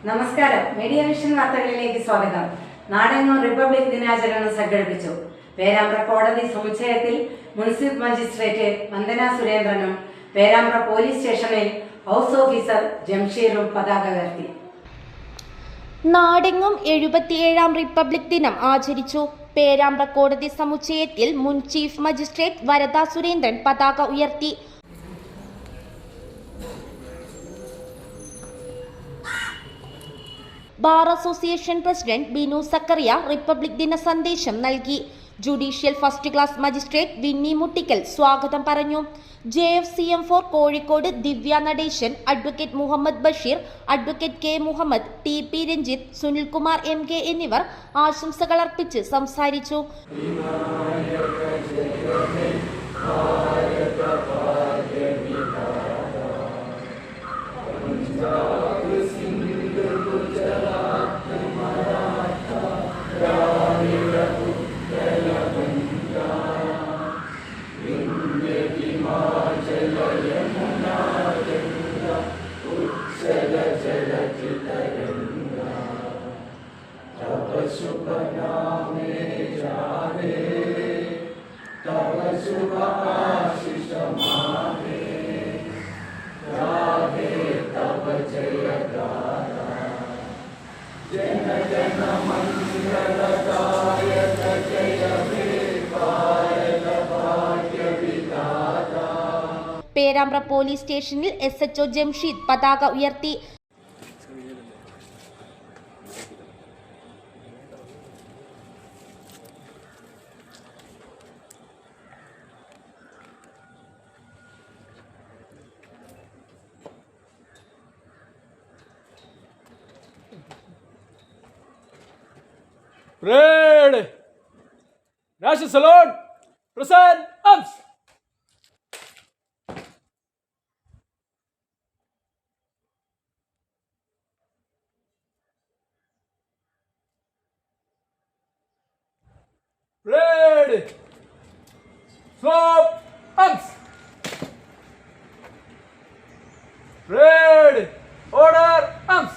നമസ്കാരം. Media vision വാർത്തകളിലേക്ക് സ്വാഗതം. നാടെങ്ങും റിപ്പബ്ലിക് ദിനാചരണം സംഘടിപ്പിച്ചു. പേരാമ്പ്ര കോടതി സമുച്ചയത്തിൽ മുനിസിപ്പൽ മജിസ്ട്രേറ്റ് വന്ദന സുരേന്ദ്രനും പേരാമ്പ്ര പോലീസ് സ്റ്റേഷനിൽ ഹൗസ് ഓഫീസർ ജംഷീറും പതാക ഉയർത്തി. നാടെങ്ങും 77ാം റിപ്പബ്ലിക് ദിനം ആചരിച്ചു. പേരാമ്പ്ര കോടതി സമുച്ചയത്തിൽ മുൻ ചീഫ് മജിസ്ട്രേറ്റ് വരദ സുരേന്ദ്രൻ പതാക ഉയർത്തി. Bar association president Binu Zachariah republic ദിന സന്ദേശം നൽകി. Judicial first class magistrate Vinni Muttikkal സ്വാഗതം പറഞ്ഞു. JFCM4 Kozhikode Divya Natesan, advocate Muhammad Basheer, advocate K Muhammad, TP Ranjith, Sunilkumar MK എന്നിവർ ആശംസകൾ അർപ്പിച്ച് സംസാരിച്ചു. പേരാമ്പ്ര പോലീസ് സ്റ്റേഷനിൽ SHO ജംഷീദ് പതാക ഉയർത്തി. Parade! National salute! Present arms! Parade! Swap arms! Parade! Order arms!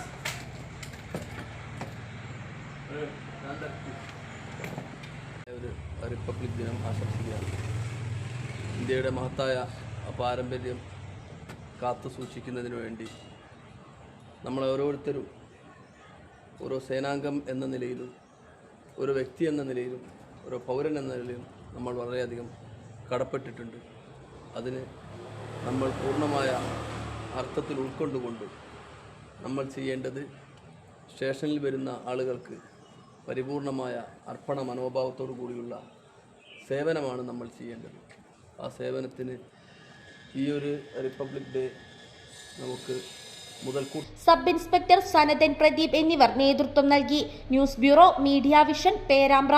Republic ദിനം ആശംസിക്കുകയാണ്. ഇന്ത്യയുടെ മഹത്തായ പാരമ്പര്യം കാത്തു സൂക്ഷിക്കുന്നതിന് വേണ്ടി നമ്മൾ ഓരോരുത്തരും ഓരോ സേനാംഗം എന്ന നിലയിലും ഒരു വ്യക്തി എന്ന നിലയിലും ഓരോ പൗരൻ എന്ന നിലയിലും നമ്മൾ വളരെയധികം കടപ്പെട്ടിട്ടുണ്ട്. അതിന് നമ്മൾ പൂർണ്ണമായ അർത്ഥത്തിൽ ഉൾക്കൊണ്ടുകൊണ്ട് നമ്മൾ ചെയ്യേണ്ടത് സ്റ്റേഷനിൽ വരുന്ന ആളുകൾക്ക് പരിപൂർണമായ അർപ്പണ മനോഭാവത്തോടു കൂടിയുള്ള സേവനമാണ് നമ്മൾ ചെയ്യേണ്ടത്. ആ സേവനത്തിന് ഈ ഒരു റിപ്പബ്ലിക് ഡേ നമുക്ക് മുതൽക്കൂട്ട്. സബ് ഇൻസ്പെക്ടർ സനതൻ പ്രദീപ് എന്നിവർ നേതൃത്വം നൽകി. News bureau, media vision, Perambra.